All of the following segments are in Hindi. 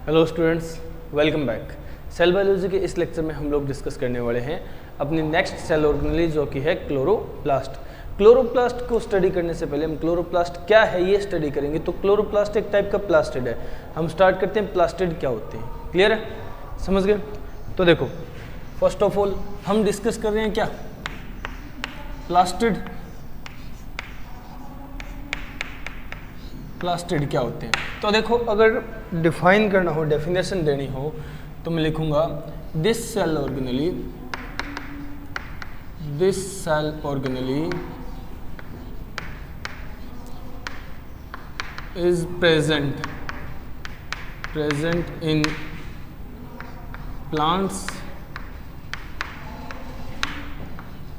Hello students, welcome back. Cell biology के इस लेक्चर में हम लोग डिस्कस करने वाले हैं अपनी नेक्स्ट सेल ऑर्गेनेल जो कि है क्लोरोप्लास्ट। क्लोरोप्लास्ट को स्टडी करने से पहले हम क्लोरोप्लास्ट क्या है ये स्टडी करेंगे। तो क्लोरोप्लास्ट एक टाइप का प्लास्टिड है। हम स्टार्ट करते हैं प्लास्टिड क्या होते हैं। क्लियर है, समझ गए? तो देखो, फर्स्ट ऑफ ऑल हम डिस्कस कर रहे हैं क्या, प्लास्टिड। प्लास्टिड क्या होते हैं? तो देखो, अगर डिफाइन करना हो, डेफिनेशन देनी हो, तो मैं लिखूंगा this cell organelle is present in plants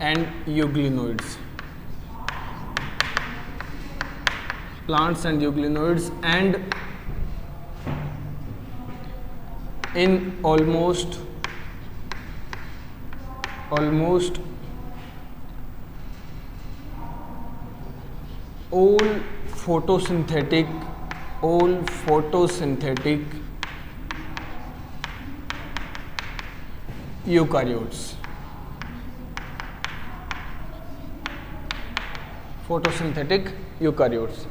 and euglenoids and in almost all photosynthetic eukaryotes। Photosynthetic eukaryotes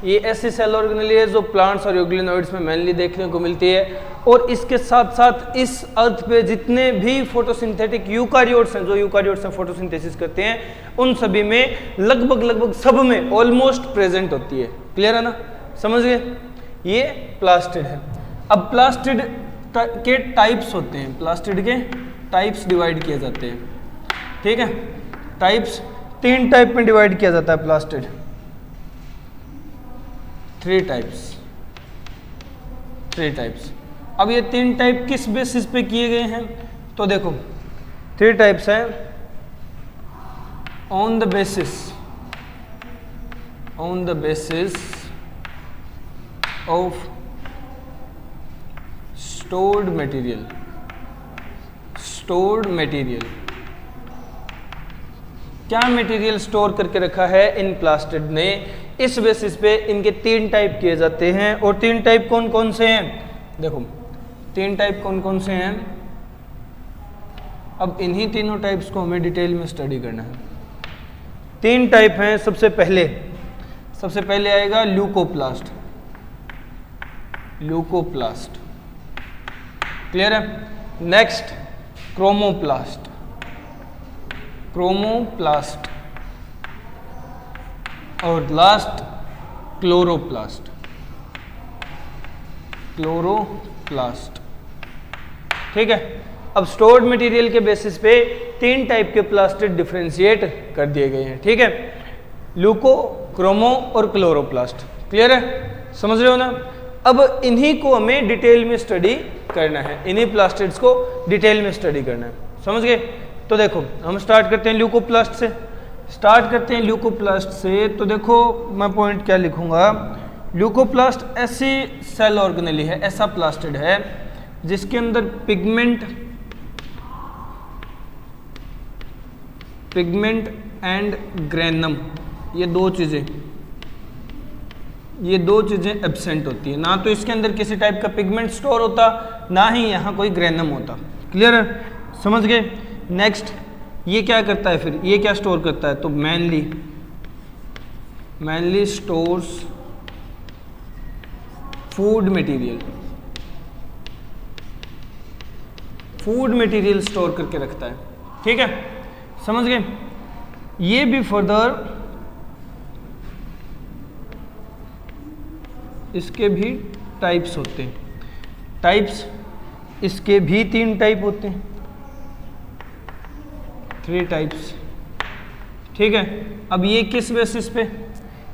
ये ऐसी सेल ऑर्गेनेली है जो प्लांट्स और यूग्लिनोइड्स में मेनली देखने को मिलती है। और इसके साथ साथ इस अर्थ पे जितने भी फोटोसिंथेटिक यूकारियोट्स हैं, जो यूकारियोट्स हैं फोटोसिंथेसिस करते हैं, उन सभी में लगभग सब में ऑलमोस्ट प्रेजेंट होती है। क्लियर है ना, समझ गए? ये प्लास्टिड है। अब प्लास्टिड के टाइप्स होते हैं, प्लास्टिड के टाइप्स डिवाइड किए जाते हैं। ठीक है, टाइप्स 3 टाइप में डिवाइड किया जाता है प्लास्टिड। 3 टाइप्स। अब ये 3 टाइप किस बेसिस पे किए गए हैं? तो देखो, 3 टाइप्स हैं on the basis of stored material. क्या मटेरियल स्टोर करके रखा है इन प्लास्टिड ने, इस बेसिस पे इनके 3 टाइप किए जाते हैं। और 3 टाइप कौन कौन से हैं? देखो, 3 टाइप कौन कौन से हैं। अब इन्हीं तीनों टाइप्स को हमें डिटेल में स्टडी करना है। 3 टाइप हैं। सबसे पहले आएगा ल्यूकोप्लास्ट। क्लियर है? Next chromoplast. और लास्ट क्लोरोप्लास्ट। ठीक है। अब स्टोर्ड मटेरियल के बेसिस पे 3 टाइप के प्लास्टिड डिफरेंशिएट कर दिए गए हैं। ठीक है, ल्यूको, क्रोमो और क्लोरोप्लास्ट। क्लियर है, समझ रहे हो ना? अब इन्हीं को हमें डिटेल में स्टडी करना है, इन्हीं प्लास्टिड्स को डिटेल में स्टडी करना है। समझ गए? तो देखो, हम स्टार्ट करते हैं ल्यूकोप्लास्ट से। तो देखो, मैं पॉइंट क्या लिखूंगा, ल्यूकोप्लास्ट ऐसी सेल ऑर्गेनेली है, ऐसा प्लास्टिड है जिसके अंदर पिगमेंट एंड ग्रेनम, ये दो चीजें एब्सेंट होती है। ना तो इसके अंदर किसी टाइप का पिगमेंट स्टोर होता, ना ही यहाँ कोई ग्रेनम होता। क्लियर है, समझ गए? नेक्स्ट, ये क्या करता है फिर, ये क्या स्टोर करता है? तो mainly stores food material store करके रखता है। ठीक है, समझ गए? ये भी फर्दर इसके भी टाइप्स होते हैं। इसके भी 3 टाइप होते हैं, 3 टाइप्स। ठीक है, अब ये किस बेसिस पे?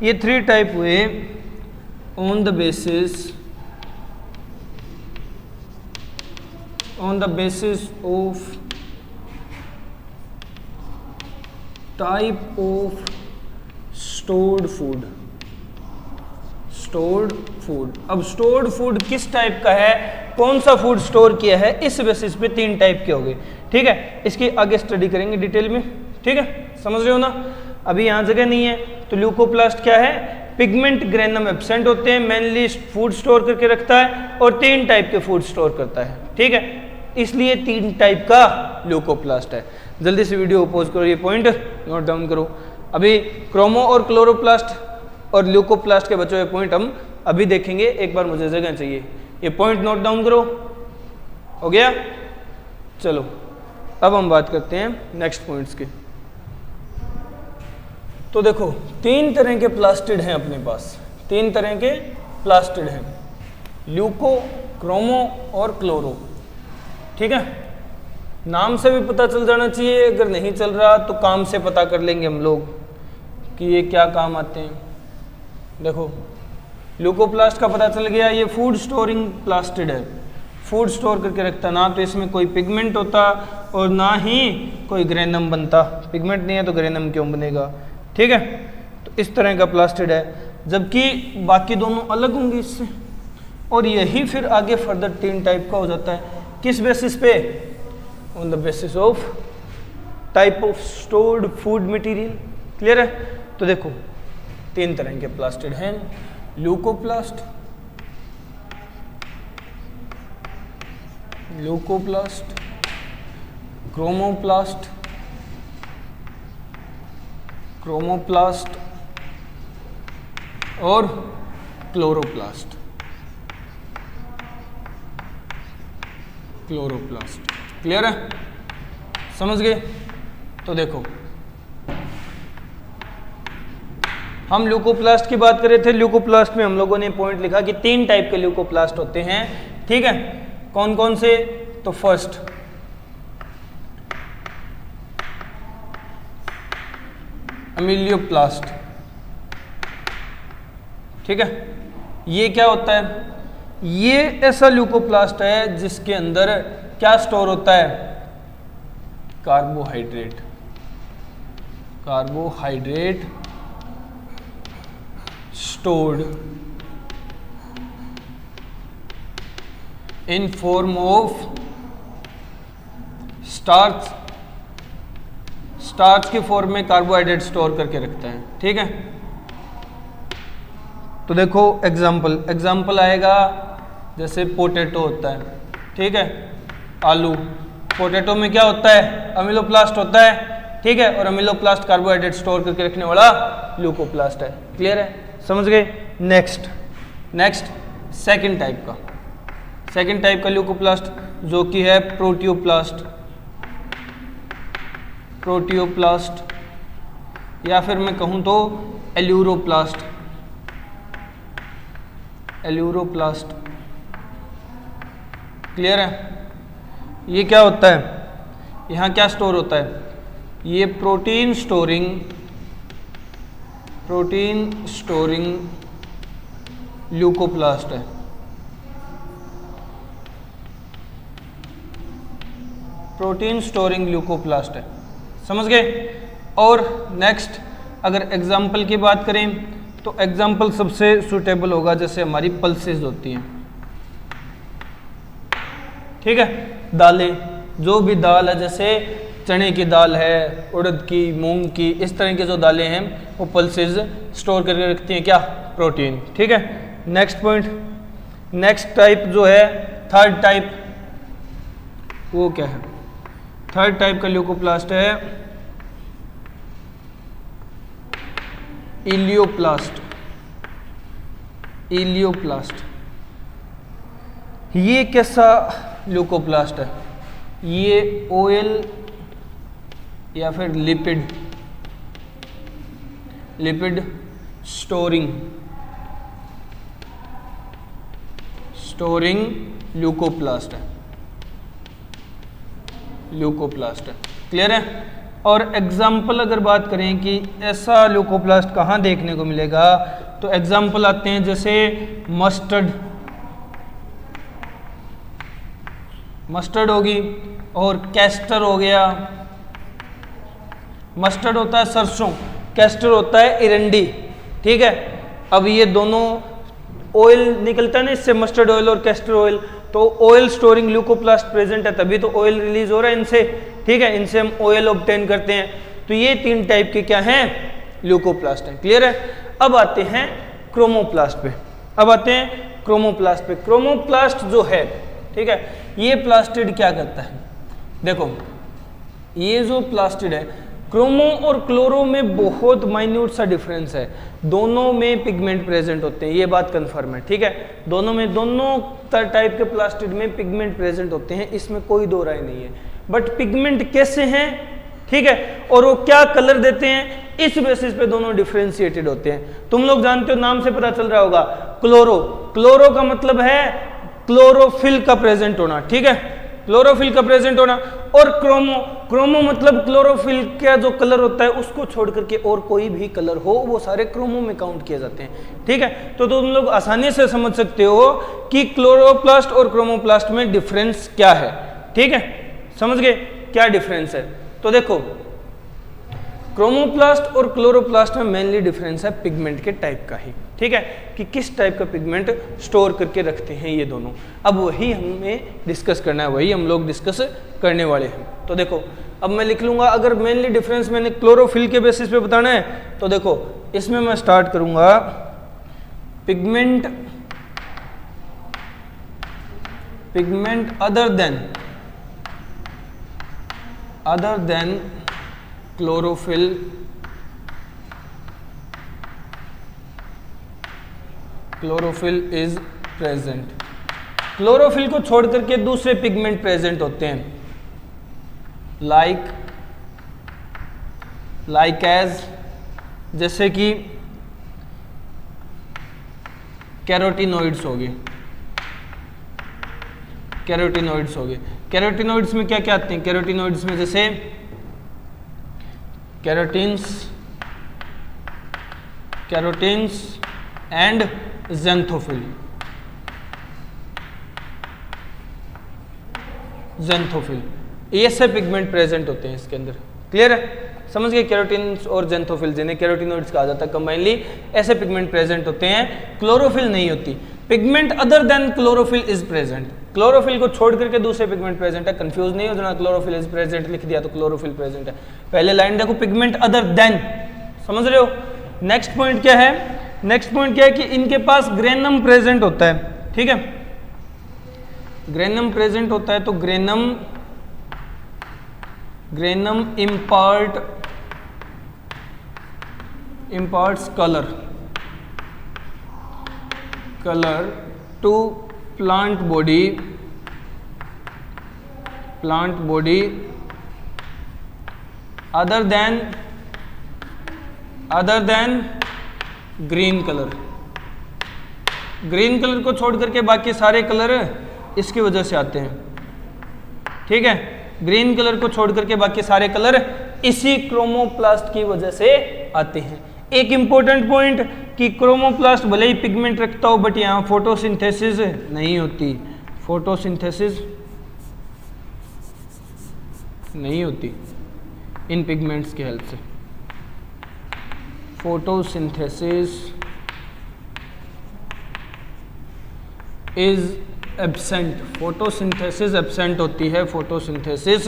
ये 3 टाइप हुए on the basis of type of stored food. अब स्टोर्ड फूड किस टाइप का है, कौन सा फूड स्टोर किया है, इस बेसिस पे 3 टाइप के हो गए। ठीक है, इसकी आगे स्टडी करेंगे डिटेल में। ठीक है, समझ रहे हो ना? अभी यहाँ जगह नहीं है, तो ल्यूकोप्लास्ट क्या है? पिगमेंट ग्रेनम एब्सेंट होते हैं, मेनली फूड स्टोर करके रखता है और 3 टाइप के फूड स्टोर करता है, ठीक है, इसलिए 3 टाइप का ल्यूकोप्लास्ट है। जल्दी से वीडियो को पॉज करो, ये पॉइंट नोट डाउन करो। अभी क्रोमो और क्लोरोप्लास्ट और ल्यूकोप्लास्ट के बचे हुए पॉइंट हम अभी देखेंगे, एक बार मुझे जगह चाहिए, ये पॉइंट नोट डाउन करो, हो गया। चलो अब हम बात करते हैं नेक्स्ट पॉइंट्स की। तो देखो 3 तरह के प्लास्टिड हैं अपने पास, 3 तरह के प्लास्टिड हैं, ल्यूको, क्रोमो और क्लोरो, ठीक है। नाम से भी पता चल जाना चाहिए, अगर नहीं चल रहा तो काम से पता कर लेंगे हम लोग कि ये क्या काम आते हैं। देखो ल्यूकोप्लास्ट का पता चल गया, ये फूड स्टोरिंग प्लास्टिड है, फूड स्टोर करके रखता, ना तो इसमें कोई पिगमेंट होता और ना ही कोई ग्रेनम बनता, पिगमेंट नहीं है तो ग्रेनम क्यों बनेगा, ठीक है। तो इस तरह का प्लास्टिड है, जबकि बाकी दोनों अलग होंगे इससे। और यही फिर आगे फर्दर 3 टाइप का हो जाता है, किस बेसिस पे? On the basis of type of stored food material, clear है। तो देखो 3 तरह के प्लास्टिड हैं, ल्यूकोप्लास्ट, ल्यूकोप्लास्ट, क्रोमोप्लास्ट, क्रोमोप्लास्ट और क्लोरोप्लास्ट, क्लोरोप्लास्ट, क्लियर है, समझ गए। तो देखो हम ल्यूकोप्लास्ट की बात कर रहे थे, ल्यूकोप्लास्ट में हम लोगों ने पॉइंट लिखा कि 3 टाइप के ल्यूकोप्लास्ट होते हैं, ठीक है। कौन कौन से? तो फर्स्ट अमीलियोप्लास्ट, ठीक है। ये क्या होता है? ये ऐसा ल्यूकोप्लास्ट है जिसके अंदर क्या स्टोर होता है? Carbohydrate, carbohydrate stored in form of starch, starch के फॉर्म में कार्बोहाइड्रेट स्टोर करके रखता है, ठीक है। तो देखो एग्जाम्पल आएगा, जैसे पोटैटो होता है, ठीक है, आलू, पोटैटो में क्या होता है? अमीलोप्लास्ट होता है, ठीक है, और अमीलोप्लास्ट कार्बोहाइड्रेट स्टोर करके रखने वाला ल्यूकोप्लास्ट है, क्लियर है, समझ गए। नेक्स्ट सेकंड टाइप का ल्यूकोप्लास्ट जो कि है प्रोटियोप्लास्ट, या फिर मैं कहूं तो एल्यूरोप्लास्ट, क्लियर है। ये क्या होता है? यहाँ क्या स्टोर होता है? ये प्रोटीन स्टोरिंग ल्यूकोप्लास्ट है, प्रोटीन स्टोरिंग ल्यूकोप्लास्ट है, समझ गए। और नेक्स्ट अगर एग्जाम्पल की बात करें तो एग्जाम्पल सबसे सूटेबल होगा, जैसे हमारी पल्सेस होती हैं, ठीक है, दालें, जो भी दाल है, जैसे चने की दाल है, उड़द की, मूंग की, इस तरह की जो दालें हैं वो पल्सेस स्टोर करके रखती हैं क्या? प्रोटीन, ठीक है। नेक्स्ट पॉइंट, नेक्स्ट टाइप जो है थर्ड टाइप, वो क्या है? थर्ड टाइप का ल्यूकोप्लास्ट है इलियोप्लास्ट, ये कैसा ल्यूकोप्लास्ट है? ये ऑयल या फिर लिपिड स्टोरिंग ल्यूकोप्लास्ट है, क्लियर है। और एग्जाम्पल अगर बात करें कि ऐसा ल्यूकोप्लास्ट कहाँ देखने को मिलेगा, तो एग्जाम्पल आते हैं जैसे मस्टर्ड होगी और कैस्टर हो गया। मस्टर्ड होता है सरसों, कैस्टर होता है इरंडी, ठीक है। अब ये दोनों ऑयल निकलता है ना इससे, मस्टर्ड ऑयल और कैस्टर ऑयल, तो ऑयल स्टोरिंग ल्यूकोप्लास्ट प्रेजेंट है, तभी तो ऑयल रिलीज हो रहा है इनसे, ठीक है, इनसे हम ऑयल ऑब्टेन करते हैं। तो ये 3 टाइप के क्या हैं? ल्यूकोप्लास्ट हैं, क्लियर है। अब आते हैं क्रोमोप्लास्ट पे। अब आते हैं क्रोमोप्लास्ट पे। क्रोमोप्लास्ट जो है, ठीक है, ये प्लास्टिड क्या करता है, देखो ये जो प्लास्टिड है, क्रोमो और क्लोरो में बहुत माइन्यूट सा डिफरेंस है, दोनों में पिगमेंट प्रेजेंट होते हैं, ये बात कंफर्म है, ठीक है, दोनों टाइप के प्लास्टिड में पिगमेंट प्रेजेंट होते हैं, इसमें कोई दो राय नहीं है। बट पिगमेंट कैसे हैं, ठीक है, और वो क्या कलर देते हैं, इस बेसिस पे दोनों डिफरेंशिएटेड होते हैं। तुम लोग जानते हो, नाम से पता चल रहा होगा, क्लोरो, क्लोरो का मतलब है क्लोरोफिल का प्रेजेंट होना, ठीक है, क्लोरोफिल का प्रेजेंट होना। और क्रोमो, क्रोमो मतलब क्लोरोफिल का जो कलर होता है उसको छोड़ करके और कोई भी कलर हो वो सारे क्रोमो में काउंट किए जाते हैं, ठीक है। तो तुम लोग आसानी से समझ सकते हो कि क्लोरोप्लास्ट और क्रोमोप्लास्ट में डिफरेंस क्या है, ठीक है, समझ गए क्या डिफरेंस है। तो देखो क्रोमोप्लास्ट और क्लोरोप्लास्ट में मेनली डिफरेंस है पिगमेंट के टाइप का ही, ठीक है, कि किस टाइप का पिगमेंट स्टोर करके रखते हैं ये दोनों। अब वही हमें डिस्कस करना है, वही हम लोग डिस्कस करने वाले हैं। तो देखो अब मैं लिख लूंगा, अगर मेनली डिफरेंस मैंने क्लोरोफिल के बेसिस पे बताना है तो देखो इसमें मैं स्टार्ट करूंगा pigment other than chlorophyll is present. Chlorophyll को छोड़ करके दूसरे पिगमेंट प्रेजेंट होते हैं, लाइक एज, जैसे कि कैरोटीनॉइड्स हो गए, कैरोटीनॉइड्स में क्या क्या आते हैं, कैरोटीनॉइड्स में जैसे कैरोटीन्स एंड ज़ेंथोफिल, ये सब पिगमेंट प्रेजेंट होते हैं इसके अंदर, क्लियर है, समझ गए। कैरोटीन्स और ज़ेंथोफिल जिन्हें कैरोटीनॉइड्स कहा जाता है कंबाइनली, ऐसे पिगमेंट प्रेजेंट होते हैं, क्लोरोफिल नहीं होती। Pigment other than chlorophyll is present, chlorophyll को छोड़ करके दूसरे पिगमेंट प्रेजेंट है, कंफ्यूज नहीं हो जाना, क्लोरोफिल इज प्रेजेंट लिख दिया तो क्लोरोफिल प्रेजेंट है, पहले लाइन देखो पिगमेंट अदर देन, समझ रहे हो। नेक्स्ट पॉइंट क्या है, नेक्स्ट पॉइंट क्या है कि इनके पास ग्रेनम प्रेजेंट होता है, ठीक है, ग्रेनम प्रेजेंट होता है, तो granum imparts color to plant body other than green colour. Green colour को छोड़ करके बाकी सारे कलर इसकी वजह से आते हैं, ठीक है, ग्रीन कलर को छोड़ करके बाकी सारे कलर इसी क्रोमोप्लास्ट की वजह से आते हैं। एक इंपॉर्टेंट पॉइंट कि क्रोमोप्लास्ट भले ही पिगमेंट रखता हो बट यहाँ फोटोसिंथेसिस नहीं होती, फोटोसिंथेसिस नहीं होती इन पिगमेंट्स की हेल्प से, photosynthesis is absent, photosynthesis absent होती है, फोटोसिंथेसिस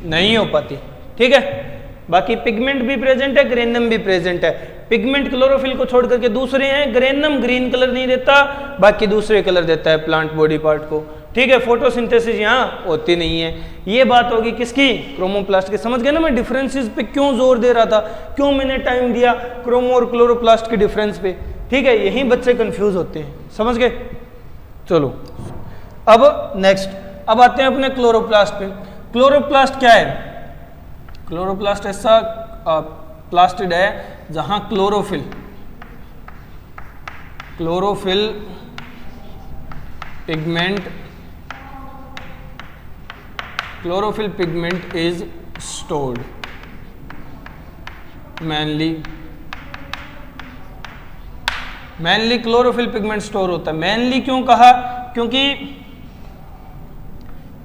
नहीं हो पाती, ठीक है। बाकी पिगमेंट भी प्रेजेंट है, ग्रेनम भी प्रेजेंट है। पिगमेंट क्लोरोफिल को छोड़ करके दूसरे हैं, ग्रेनम ग्रीन कलर नहीं देता, बाकी दूसरे कलर देता है प्लांट बॉडी पार्ट को, ठीक है। फोटोसिंथेसिस यहाँ होती नहीं है। ये बात होगी किसकी, क्रोमोप्लास्ट की। समझ गए ना मैं डिफरेंसेस पे क्यों जोर दे रहा था, क्यों मैंने टाइम दिया क्रोमो और क्लोरोप्लास्ट के डिफरेंस पे, ठीक है, यही बच्चे कंफ्यूज होते हैं, समझ गए। चलो अब नेक्स्ट, अब आते हैं अपने क्लोरोप्लास्ट पे। क्लोरोप्लास्ट क्या है, क्लोरोप्लास्ट ऐसा प्लास्टिड है जहां chlorophyll pigment is stored, mainly chlorophyll pigment store होता है। मेनली क्यों कहा, क्योंकि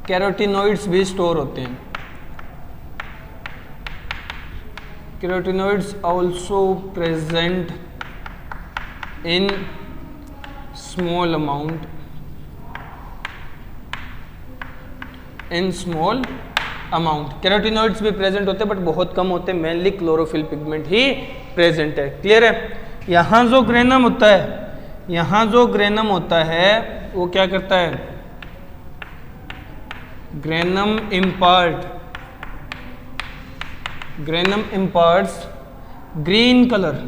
कैरोटीनॉइड्स भी स्टोर होते हैं, carotenoids also present in small amount, carotenoids भी प्रेजेंट होते हैं बट बहुत कम होते हैं, मेनली क्लोरोफिल पिगमेंट ही प्रेजेंट है, क्लियर है। यहाँ जो ग्रेनम होता है यहाँ जो ग्रेनम होता है वो क्या करता है, ग्रेनम इम्पार्ट्स ग्रीन कलर,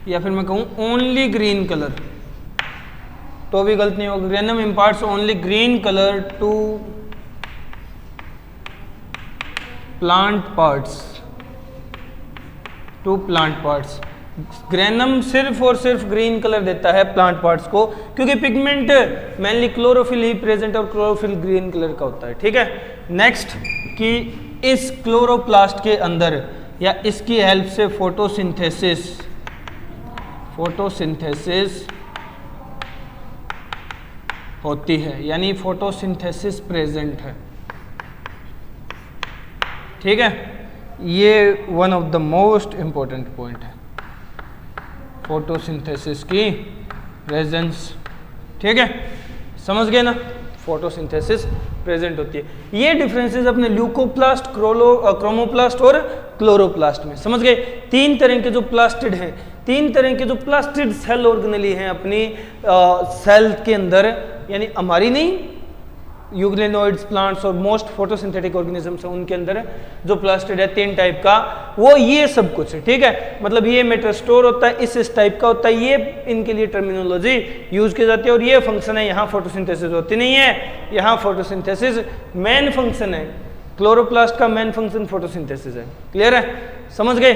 या फिर मैं कहूँ ओनली ग्रीन कलर, तो भी गलत नहीं होगा। Granum imparts only green colour to plant parts. Granum सिर्फ और सिर्फ ग्रीन कलर देता है प्लांट पार्ट्स को, क्योंकि पिगमेंट मेनली क्लोरोफिल ही प्रेजेंट और क्लोरोफिल ग्रीन कलर का होता है। ठीक है, नेक्स्ट कि इस क्लोरोप्लास्ट के अंदर या इसकी हेल्प से फोटोसिंथेसिस होती है, यानी फोटोसिंथेसिस प्रेजेंट है। ठीक है, ये one of the most important point है, फोटोसिंथेसिस की प्रेजेंस। ठीक है, समझ गए ना, फोटोसिंथेसिस प्रेजेंट होती है। ये डिफरेंसेस अपने ल्यूकोप्लास्ट, क्रोमोप्लास्ट और क्लोरोप्लास्ट में समझ गए। तीन तरह के जो प्लास्टिड हैं, तीन तरह के जो प्लास्टिड सेल ऑर्गेनेली हैं अपनी सेल के अंदर, यानी हमारी नहीं, यूग्लिनोइड्स, प्लांट्स और मोस्ट फोटोसिंथेटिक ऑर्गेनिजम्स हैं उनके अंदर जो प्लास्टिड है तीन टाइप का, वो ये सब कुछ है। ठीक है, मतलब ये मैटर स्टोर होता है, इस टाइप का होता है, ये इनके लिए टर्मिनोलॉजी यूज की जाती है और ये फंक्शन है। यहाँ फोटोसिंथेसिस होती नहीं है, यहाँ फोटोसिंथेसिस मेन फंक्शन है। क्लोरोप्लास्ट का मेन फंक्शन फोटोसिंथेसिस है। क्लियर है, समझ गए?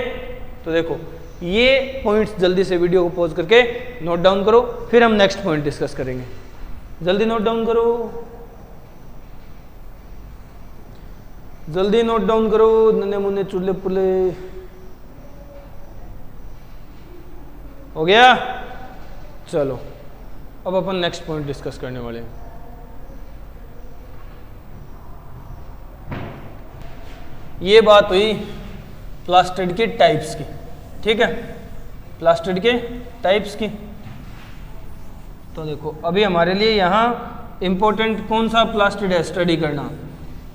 तो देखो ये पॉइंट्स जल्दी से वीडियो को पॉज करके नोट डाउन करो, फिर हम नेक्स्ट पॉइंट डिस्कस करेंगे। जल्दी नोट डाउन करो, जल्दी नोट डाउन करो, नन्हे मुन्ने चुल्ले पुले। हो गया? चलो अब अपन नेक्स्ट पॉइंट डिस्कस करने वाले हैं। ये बात हुई प्लास्टिड के टाइप्स की। ठीक है, प्लास्टिड के टाइप्स की। तो देखो अभी हमारे लिए यहाँ इंपॉर्टेंट कौन सा प्लास्टिड है स्टडी करना?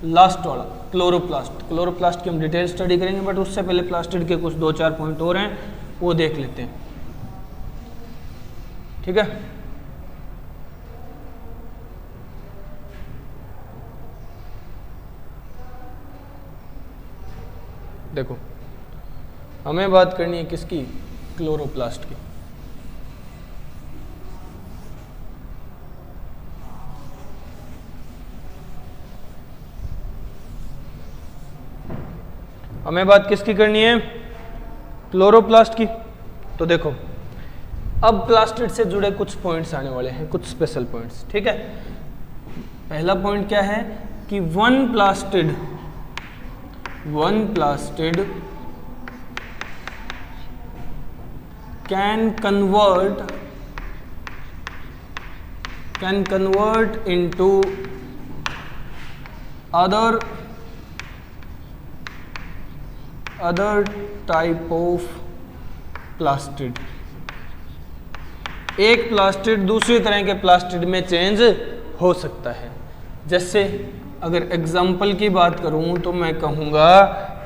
लास्ट वाला क्लोरोप्लास्ट। क्लोरोप्लास्ट की हम डिटेल स्टडी करेंगे, बट उससे पहले प्लास्टिड के कुछ दो चार पॉइंट और हैं, वो देख लेते हैं। ठीक है, देखो हमें बात करनी है किसकी? क्लोरोप्लास्ट की। हमें बात किसकी करनी है? क्लोरोप्लास्ट की। तो देखो अब प्लास्टिड से जुड़े कुछ पॉइंट्स आने वाले हैं, कुछ स्पेशल पॉइंट्स। ठीक है, पहला पॉइंट क्या है कि one plastid can convert into other type of plastid. एक प्लास्टिड दूसरी तरह के प्लास्टिड में चेंज हो सकता है। जैसे अगर एग्जाम्पल की बात करूं तो मैं कहूंगा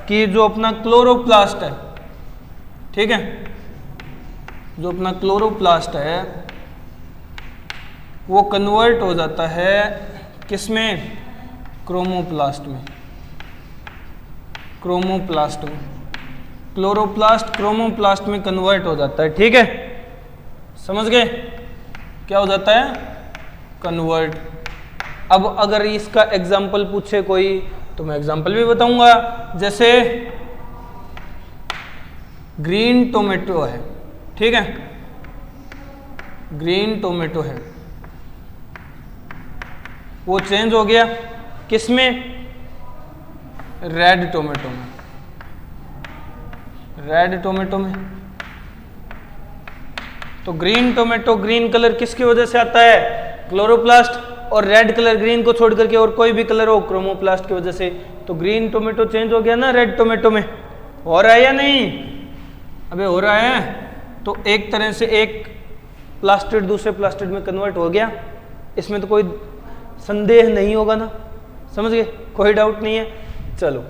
कि जो अपना क्लोरोप्लास्ट है, ठीक है, जो अपना क्लोरोप्लास्ट है वो कन्वर्ट हो जाता है किसमें? क्रोमोप्लास्ट में। क्लोरोप्लास्ट क्रोमोप्लास्ट में कन्वर्ट हो जाता है। ठीक है, समझ गए? क्या हो जाता है? कन्वर्ट। अब अगर इसका एग्जाम्पल पूछे कोई तो मैं एग्जाम्पल भी बताऊंगा। जैसे ग्रीन टोमेटो है, ठीक है, ग्रीन टोमेटो है, वो चेंज हो गया किसमें? रेड टोमेटो में। रेड टोमेटो में। तो ग्रीन टोमेटो, ग्रीन कलर किसकी वजह से आता है? क्लोरोप्लास्ट। और रेड कलर ग्रीन को छोड़ करके और कोई भी कलर हो क्रोमोप्लास्ट की वजह से। तो ग्रीन टोमेटो चेंज हो गया ना रेड टोमेटो में। हो रहा है या नहीं? अबे हो रहा है। तो एक तरह से एक प्लास्टिड दूसरे प्लास्टिड में कन्वर्ट हो गया, इसमें तो कोई संदेह नहीं होगा ना, समझ गए? कोई डाउट नहीं है। चलो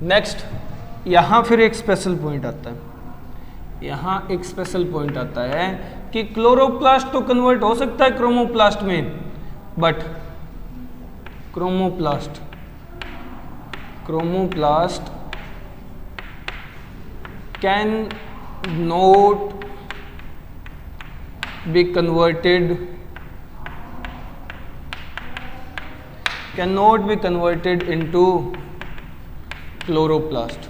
नेक्स्ट, यहाँ फिर एक स्पेशल पॉइंट आता है, यहाँ एक स्पेशल पॉइंट आता है कि क्लोरोप्लास्ट तो कन्वर्ट हो सकता है क्रोमोप्लास्ट में, but chromoplast can not be converted into chloroplast.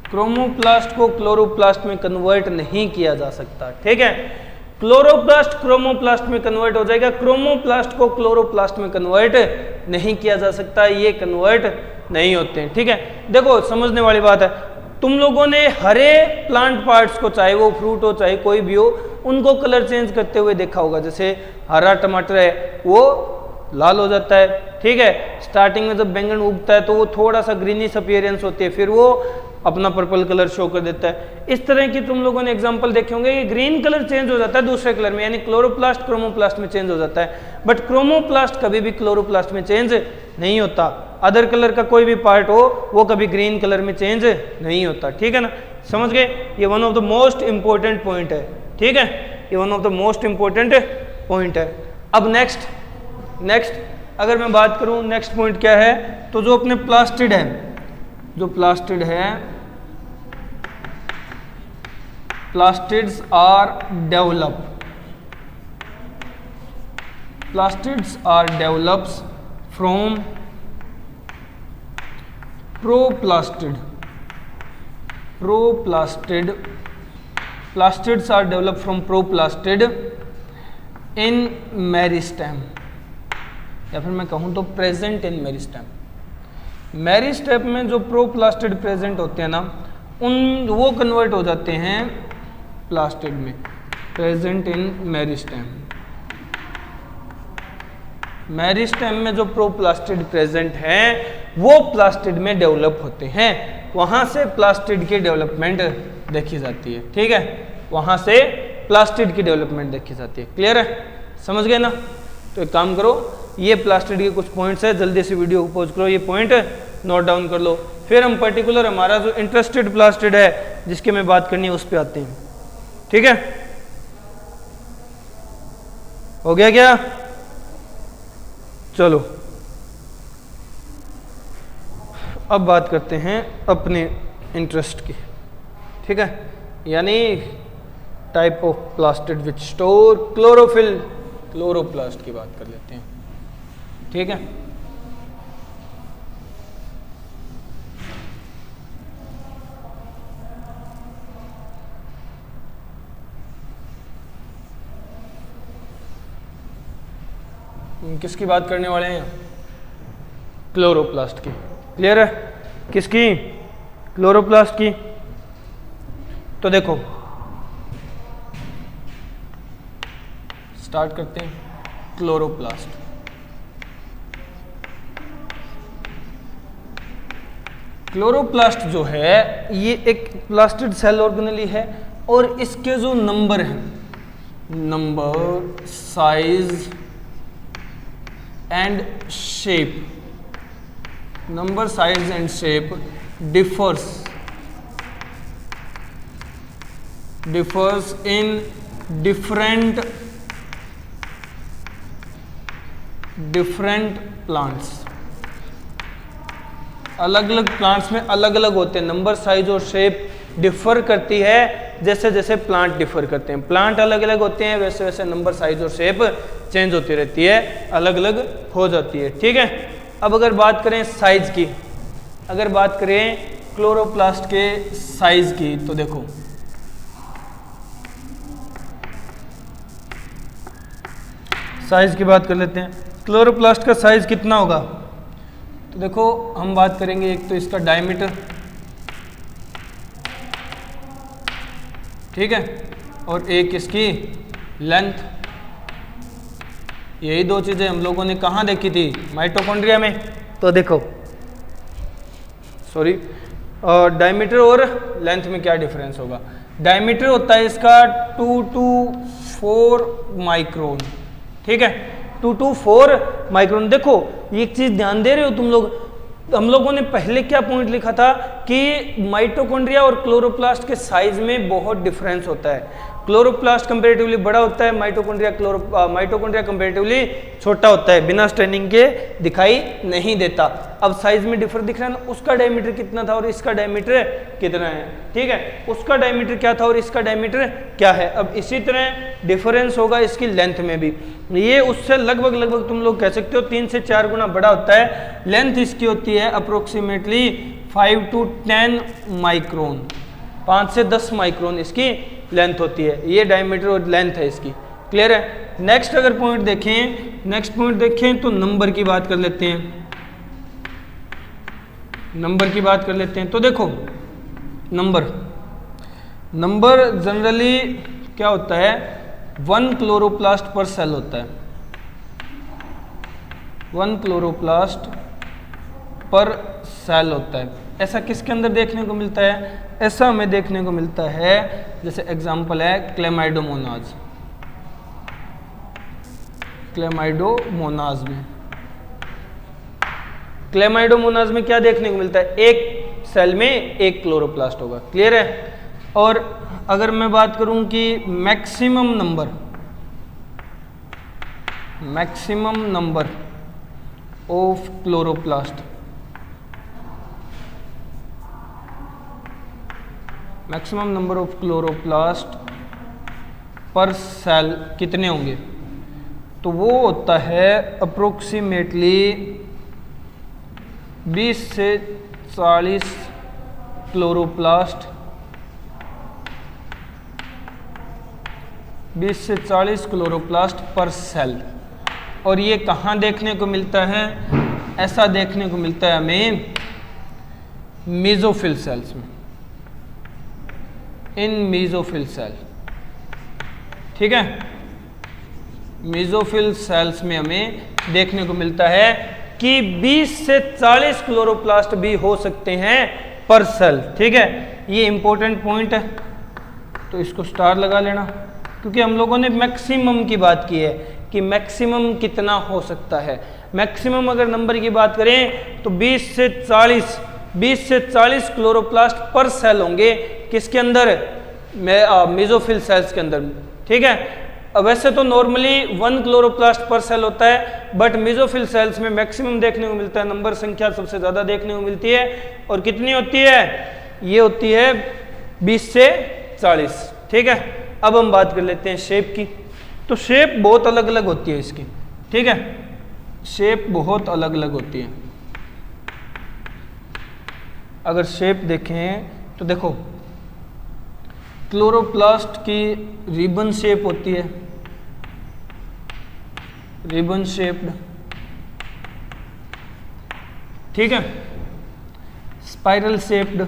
Chromoplast को क्लोरोप्लास्ट में कन्वर्ट नहीं किया जा सकता, ठीक है। क्लोरोप्लास्ट क्रोमोप्लास्ट में कन्वर्ट हो जाएगा, क्रोमोप्लास्ट को क्लोरोप्लास्ट में कन्वर्ट नहीं किया जा सकता, ये कन्वर्ट नहीं होते हैं, ठीक है। देखो समझने वाली बात है, तुम लोगों ने हरे प्लांट पार्ट्स को, चाहे वो फ्रूट हो चाहे कोई भी हो, उनको कलर चेंज करते हुए देखा होगा। जैसे हरा टमाटर है वो लाल हो जाता है, ठीक है। स्टार्टिंग में जब बैंगन उगता है तो वो थोड़ा सा ग्रीनिश अपीयरेंस होती है, फिर वो अपना पर्पल कलर शो कर देता है। इस तरह की तुम लोगों ने एग्जांपल देखे होंगे कि ग्रीन कलर चेंज हो जाता है दूसरे कलर में, यानी क्लोरोप्लास्ट क्रोमोप्लास्ट में चेंज हो जाता है, बट क्रोमोप्लास्ट कभी भी क्लोरोप्लास्ट में चेंज नहीं होता। अदर कलर का कोई भी पार्ट हो वो कभी ग्रीन कलर में चेंज नहीं होता, ठीक है ना, समझ गए। ये one of the most important point है, ठीक है, ये one of the most important point है। अब नेक्स्ट अगर मैं बात करूं, नेक्स्ट पॉइंट क्या है, तो जो अपने प्लास्टिड है, जो प्लास्टिड है, plastids are develops from plastids are developed from proplastid in meristem, या फिर मैं कहूँ तो प्रेजेंट इन मेरिस्टेम। मेरिस्टेम में जो प्रोप्लास्टिड प्रेजेंट होते हैं ना, वो कन्वर्ट हो जाते हैं प्लास्टिड में, प्रेजेंट इन मेरिस्टेम। मेरिस्टेम में जो प्रोप्लास्टिड प्रेजेंट हैं वो प्लास्टिड में डेवलप होते हैं, वहां से प्लास्टिड की डेवलपमेंट देखी जाती है, ठीक है, वहां से प्लास्टिड की डेवलपमेंट देखी जाती है। क्लियर है, समझ गए ना। तो एक काम करो, ये प्लास्टिड के कुछ पॉइंट्स है, जल्दी से वीडियो को पॉज करो, ये पॉइंट नोट डाउन कर लो, फिर हम पर्टिकुलर हमारा जो इंटरेस्टेड प्लास्टिड है जिसकी मैं बात करनी है उस पर आते हैं, ठीक है। हो गया क्या, चलो अब बात करते हैं अपने इंटरेस्ट की, ठीक है, यानी type of plastid which store chlorophyll, chloroplast की बात कर लेते हैं, ठीक है। किसकी बात करने वाले हैं, क्लोरोप्लास्ट की। क्लियर है, किसकी, क्लोरोप्लास्ट की। तो देखो स्टार्ट करते हैं, क्लोरोप्लास्ट। क्लोरोप्लास्ट जो है ये एक प्लास्टिड सेल ऑर्गेनेली है, और इसके जो नंबर हैं, number, size and shape, number, size and shape differs in different plants। अलग अलग प्लांट्स में अलग अलग होते हैं, नंबर, साइज और शेप डिफर करती है जैसे जैसे प्लांट डिफर करते हैं। प्लांट अलग अलग होते हैं वैसे वैसे नंबर, साइज और शेप चेंज होती रहती है, अलग अलग हो जाती है, ठीक है। अब अगर बात करें साइज की, अगर बात करें क्लोरोप्लास्ट के साइज की, तो देखो साइज की बात कर लेते हैं। क्लोरोप्लास्ट का साइज कितना होगा, तो देखो हम बात करेंगे, एक तो इसका डायमीटर, ठीक है, और एक इसकी लेंथ। यही दो चीजें हम लोगों ने कहाँ देखी थी, माइटोकॉन्ड्रिया में। तो देखो सॉरी, डायमीटर और लेंथ में क्या डिफरेंस होगा। डायमीटर होता है इसका 2 to 4 माइक्रोन, ठीक है, 2 to 4 माइक्रोन। देखो ये एक चीज ध्यान दे रहे हो तुम लोग, हम लोगों ने पहले क्या पॉइंट लिखा था कि माइटोकॉन्ड्रिया और क्लोरोप्लास्ट के साइज में बहुत डिफरेंस होता है। क्लोरोप्लास्ट कंपैरेटिवली बड़ा होता है, माइटोकॉन्ड्रिया कंपैरेटिवली छोटा होता है, बिना स्ट्रेनिंग के दिखाई नहीं देता। अब साइज में डिफर दिख रहा है ना, उसका डायमीटर कितना था और इसका डायमीटर कितना है, ठीक है, उसका डायमीटर क्या था और इसका डायमीटर क्या है। अब इसी तरह डिफरेंस होगा इसकी लेंथ में भी, ये उससे लगभग तुम लोग कह सकते हो 3 से 4 गुना बड़ा होता है। लेंथ इसकी होती है अप्रोक्सीमेटली 5 to 10 माइक्रोन, 5 से 10 माइक्रोन इसकी लेंथ होती है। ये डायमीटर और लेंथ है इसकी, क्लियर है। नेक्स्ट अगर पॉइंट देखें तो नंबर की बात कर लेते हैं, तो देखो नंबर जनरली क्या होता है, 1 क्लोरोप्लास्ट पर सेल होता है, 1 क्लोरोप्लास्ट पर सेल होता है। ऐसा किसके अंदर देखने को मिलता है, ऐसा हमें देखने को मिलता है, जैसे एग्जांपल है क्लेमाइडोमोनाज में क्या देखने को मिलता है, एक सेल में एक क्लोरोप्लास्ट होगा, क्लियर है। और अगर मैं बात करूं कि maximum number of chloroplast, maximum number of chloroplast पर सेल कितने होंगे, तो वो होता है अप्रोक्सीमेटली 20 से 40 क्लोरोप्लास्ट, 20 से 40 क्लोरोप्लास्ट पर सेल। और ये कहाँ देखने को मिलता है, ऐसा देखने को मिलता है हमें मेसोफिल सेल्स में, इन मेसोफिल सेल, ठीक है, मेसोफिल सेल्स में हमें देखने को मिलता है कि 20 से 40 क्लोरोप्लास्ट भी हो सकते हैं पर सेल, ठीक है। ये इंपॉर्टेंट पॉइंट है, तो इसको स्टार लगा लेना, क्योंकि हम लोगों ने मैक्सिमम की बात की है कि मैक्सिमम कितना हो सकता है। मैक्सिमम अगर नंबर की बात करें तो 20 से 40 क्लोरोप्लास्ट पर सेल होंगे, किसके अंदर, मेसोफिल सेल्स के अंदर, ठीक है। अब वैसे तो नॉर्मली 1 क्लोरोप्लास्ट पर सेल होता है, बट मेसोफिल सेल्स में मैक्सिमम देखने को मिलता है, नंबर संख्या सबसे ज़्यादा देखने को मिलती है, और कितनी होती है, ये होती है 20 से 40, ठीक है। अब हम बात कर लेते हैं शेप की, तो शेप बहुत अलग अलग होती है इसकी, ठीक है, शेप बहुत अलग अलग होती है। अगर शेप देखें तो देखो, क्लोरोप्लास्ट की रिबन शेप होती है, रिबन शेप्ड, ठीक है, स्पाइरल शेप्ड,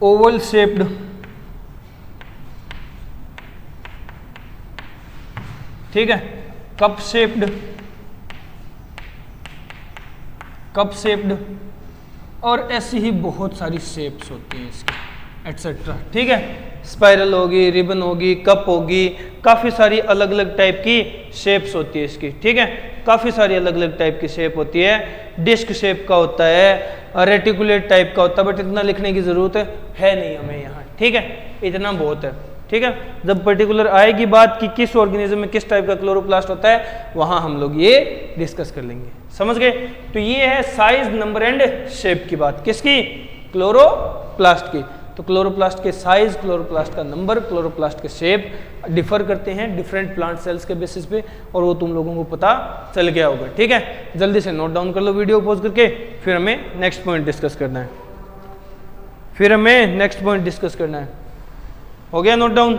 ओवल शेप्ड, ठीक है, कप शेप्ड, और ऐसी ही बहुत सारी शेप्स होती हैं इसकी, एटसेट्रा, ठीक है। स्पाइरल होगी, रिबन होगी, कप होगी, काफ़ी सारी अलग अलग टाइप की शेप्स होती है इसकी, ठीक है, काफ़ी सारी अलग अलग टाइप की शेप होती है। डिस्क शेप का होता है, रेटिकुलेट टाइप का होता है, बट इतना लिखने की ज़रूरत है नहीं हमें यहाँ, ठीक है, इतना बहुत है, ठीक है। जब पर्टिकुलर आएगी बात कि किस ऑर्गेनिज्म में किस टाइप का क्लोरोप्लास्ट होता है, वहाँ हम लोग ये डिस्कस कर लेंगे, समझ गए। तो ये है साइज, नंबर एंड शेप की बात, किसकी, क्लोरोप्लास्ट की। तो क्लोरोप्लास्ट के साइज, क्लोरोप्लास्ट का नंबर, क्लोरोप्लास्ट के शेप डिफर करते हैं डिफरेंट प्लांट सेल्स के बेसिस पे, और वो तुम लोगों को पता चल गया होगा, ठीक है। जल्दी से नोट डाउन कर लो वीडियो पॉज करके, फिर हमें नेक्स्ट पॉइंट डिस्कस करना है, हो गया नोट डाउन,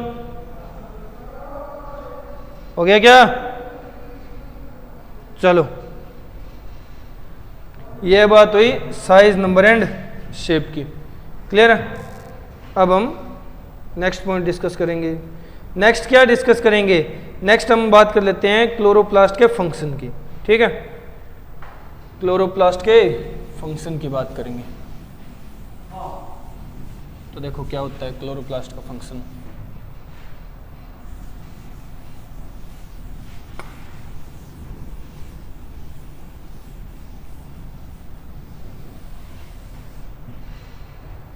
हो गया क्या, चलो, ये बात हुई साइज, नंबर एंड शेप की, क्लियर है। अब हम नेक्स्ट पॉइंट डिस्कस करेंगे। नेक्स्ट क्या डिस्कस करेंगे, नेक्स्ट हम बात कर लेते हैं क्लोरोप्लास्ट के फंक्शन की, ठीक है, क्लोरोप्लास्ट के फंक्शन की बात करेंगे। तो देखो क्या होता है क्लोरोप्लास्ट का फंक्शन।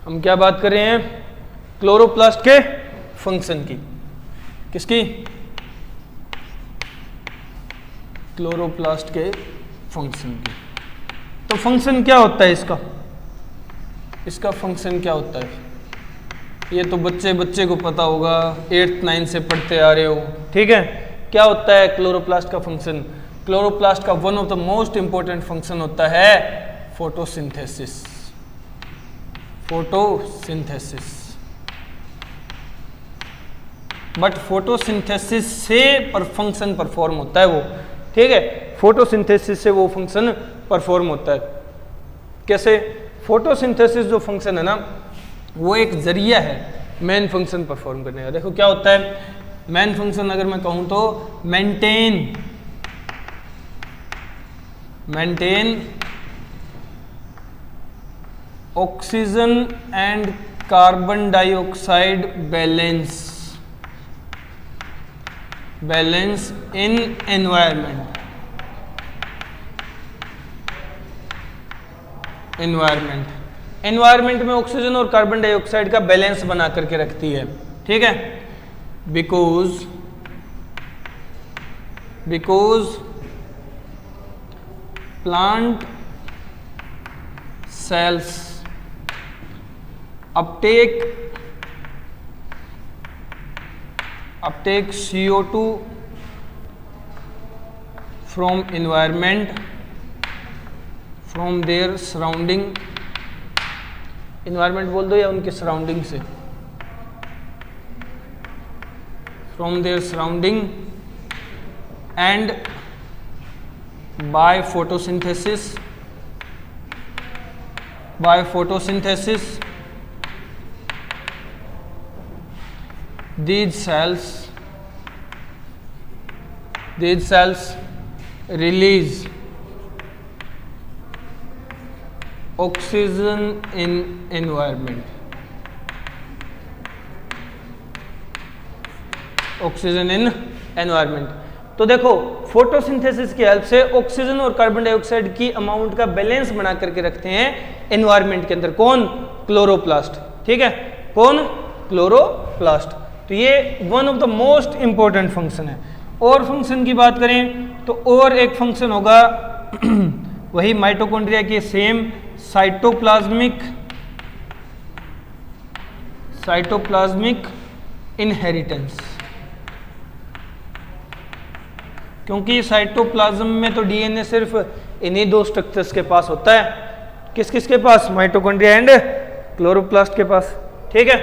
हम क्या बात कर रहे हैं? क्लोरोप्लास्ट के फंक्शन की। किसकी? क्लोरोप्लास्ट के फंक्शन की। तो फंक्शन क्या होता है इसका? इसका फंक्शन क्या होता है? ये तो बच्चे को पता होगा, 8th 9th से पढ़ते आ रहे हो, ठीक है। क्या होता है क्लोरोप्लास्ट का फंक्शन? क्लोरोप्लास्ट का one of the most important function होता है फोटोसिंथेसिस। फोटोसिंथेसिस। बट फोटोसिंथेसिस से पर फंक्शन परफॉर्म होता है वो, ठीक है। फोटोसिंथेसिस से वो फंक्शन परफॉर्म होता है। कैसे? फोटोसिंथेसिस जो फंक्शन है ना, वो एक जरिया है मेन फंक्शन परफॉर्म करने का। देखो क्या होता है मेन फंक्शन, अगर मैं कहूं तो maintain oxygen and carbon dioxide balance in environment में ऑक्सीजन और कार्बन डाइऑक्साइड का बैलेंस बना करके रखती है, ठीक है। Because plant cells uptake CO2 from environment, from their surrounding, environment बोल दो या उनके सराउंडिंग से, from their surrounding and by photosynthesis these cells release oxygen in environment, तो देखो फोटोसिंथेसिस की हेल्प से ऑक्सीजन और कार्बन डाइऑक्साइड की अमाउंट का बैलेंस बना करके रखते हैं एनवायरनमेंट के अंदर। कौन? क्लोरोप्लास्ट, ठीक है। कौन? क्लोरोप्लास्ट। तो ये one of the most important function है। और फंक्शन की बात करें तो और एक फंक्शन होगा वही माइटोकॉन्ड्रिया के सेम, साइटोप्लाज्मिक इनहेरिटेंस। क्योंकि साइटोप्लाज्म में तो डीएनए सिर्फ इन्हीं दो स्ट्रक्चर्स के पास होता है। किस किस के पास? माइटोकॉन्ड्रिया एंड क्लोरोप्लास्ट के पास, ठीक है।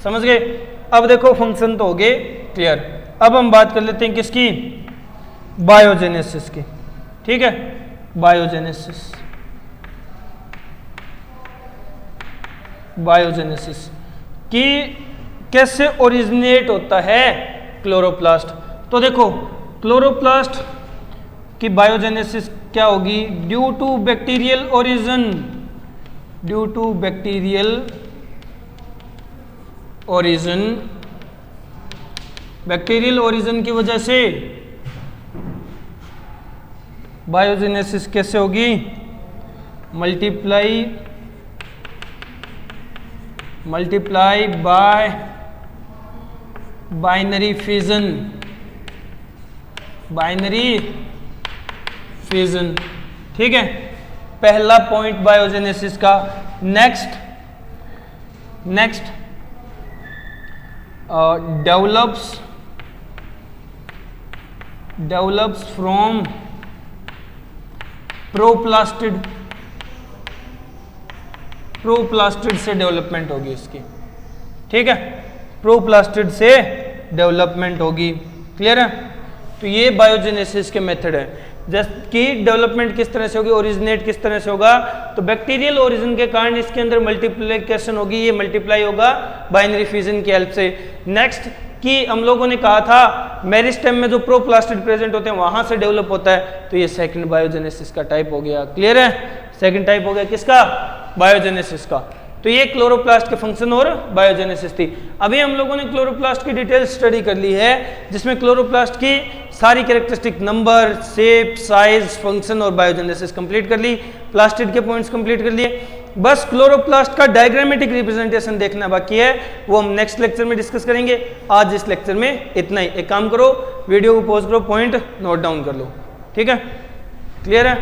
समझ गए? अब देखो फंक्शन तो हो गए क्लियर। अब हम बात कर लेते हैं किसकी? बायोजेनेसिस की, ठीक है। बायोजेनेसिस की कैसे ओरिजिनेट होता है क्लोरोप्लास्ट? तो देखो क्लोरोप्लास्ट की बायोजेनेसिस क्या होगी? ड्यू टू बैक्टीरियल ओरिजिन की वजह से बायोजेनेसिस कैसे होगी? मल्टीप्लाई बाय बाइनरी फिजन, ठीक है। पहला पॉइंट बायोजेनेसिस का। नेक्स्ट डेवलप्स फ्रॉम प्रोप्लास्टिड से डेवलपमेंट होगी इसकी, ठीक है। प्रोप्लास्टिड से डेवलपमेंट होगी, क्लियर है। तो ये बायोजेनेसिस के मेथड है। जैसे कि डेवलपमेंट किस तरह से होगी, ओरिजिनेट किस तरह से होगा, तो बैक्टीरियल ओरिजिन के कारण इसके अंदर मल्टीप्लिकेशन होगी, ये मल्टीप्लाई होगा बाइनरी फिजन की हेल्प से। नेक्स्ट कि हम लोगों ने कहा था मेरिस्टेम में जो प्रोप्लास्टिड प्रेजेंट होते हैं वहां से डेवलप होता है, तो ये सेकंड बायोजेनेसिस का टाइप हो गया, क्लियर है। सेकंड टाइप हो गया किसका? बायोजेनेसिस का। तो ये क्लोरोप्लास्ट के फंक्शन और बायोजेनेसिस थी। अभी हम लोगों ने क्लोरोप्लास्ट की डिटेल स्टडी कर ली है, जिसमें क्लोरोप्लास्ट की सारी characteristic, number, shape, size, function और बायोजेनेसिस कंप्लीट कर ली। प्लास्टिड के पॉइंट्स कंप्लीट कर लिए। बस क्लोरोप्लास्ट का डायग्रामेटिक रिप्रेजेंटेशन देखना बाकी है, वो हम नेक्स्ट लेक्चर में डिस्कस करेंगे। आज इस लेक्चर में इतना ही। एक काम करो, वीडियो को पॉज करो, पॉइंट नोट डाउन कर लो, ठीक है? क्लियर है?